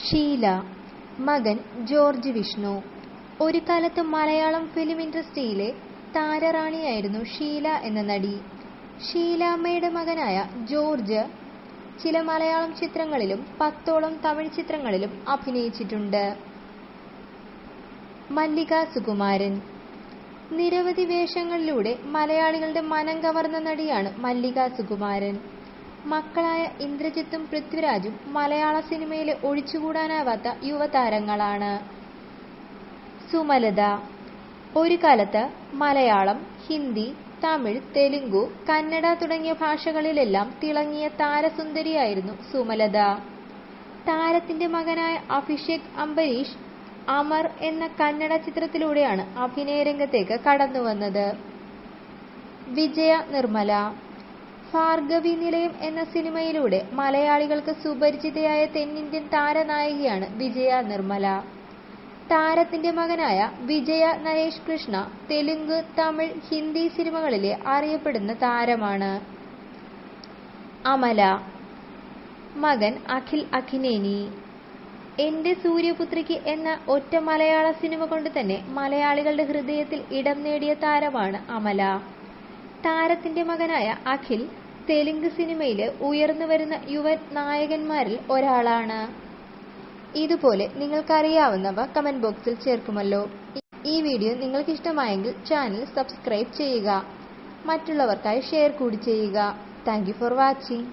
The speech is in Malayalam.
ഷീല, മകൻ ജോർജ് വിഷ്ണു. ഒരു കാലത്ത് മലയാളം ഫിലിം ഇൻഡസ്ട്രിയിലെ താരറാണിയായിരുന്നു ഷീല എന്ന നടി. ഷീലാമ്മയുടെ മകനായ ജോർജ് ചില മലയാളം ചിത്രങ്ങളിലും 10ഓളം തമിഴ് ചിത്രങ്ങളിലും അഭിനയിച്ചിട്ടുണ്ട്. മല്ലിക സുകുമാരൻ. നിരവധി വേഷങ്ങളിലൂടെ മലയാളികളുടെ മനം കവർന്ന നടിയാണ് മല്ലിക സുകുമാരൻ. മക്കളായ ഇന്ദ്രജിത്തും പൃഥ്വിരാജും മലയാള സിനിമയിലെ ഒഴിച്ചുകൂടാനാവാത്ത യുവതാരങ്ങളാണ്. സുമലത. ഒരു കാലത്ത് മലയാളം, ഹിന്ദി, തമിഴ്, തെലുങ്കു, കന്നഡ തുടങ്ങിയ ഭാഷകളിലെല്ലാം തിളങ്ങിയ താരസുന്ദരിയായിരുന്നു സുമലത. താരത്തിന്റെ മകനായ അഭിഷേക് അംബരീഷ് അമർ എന്ന കന്നഡ ചിത്രത്തിലൂടെയാണ് അഭിനയരംഗത്തേക്ക് കടന്നുവന്നത്. വിജയ നിർമ്മല. ഭാർഗവി നിലയം എന്ന സിനിമയിലൂടെ മലയാളികൾക്ക് സുപരിചിതയായ തെന്നിന്ത്യൻ താരനായികയാണ് വിജയ നിർമ്മല. താരത്തിന്റെ മകനായ വിജയ നരേഷ് കൃഷ്ണ തെലുങ്ക്, തമിഴ്, ഹിന്ദി സിനിമകളിലെ അറിയപ്പെടുന്ന താരമാണ്. അമല, മകൻ അഖിൽ അക്കിനേനി. എന്റെ സൂര്യപുത്രിക്ക് എന്ന ഒറ്റ മലയാള സിനിമ കൊണ്ട് തന്നെ മലയാളികളുടെ ഹൃദയത്തിൽ ഇടം നേടിയ താരമാണ് അമല. താരത്തിന്റെ മകനായ അഖിൽ തെലുങ്ക് സിനിമയിലെ ഉയർന്നുവരുന്ന യുവ നായകന്മാരിൽ ഒരാളാണ്. ഇതുപോലെ നിങ്ങൾക്കറിയാവുന്നവ കമന്റ് ബോക്സിൽ ചേർക്കുമല്ലോ. ഈ വീഡിയോ നിങ്ങൾക്ക് ഇഷ്ടമായെങ്കിൽ ചാനൽ സബ്സ്ക്രൈബ് ചെയ്യുക. മറ്റുള്ളവർക്കായി ഷെയർ കൂടി ചെയ്യുക. Thank you for watching.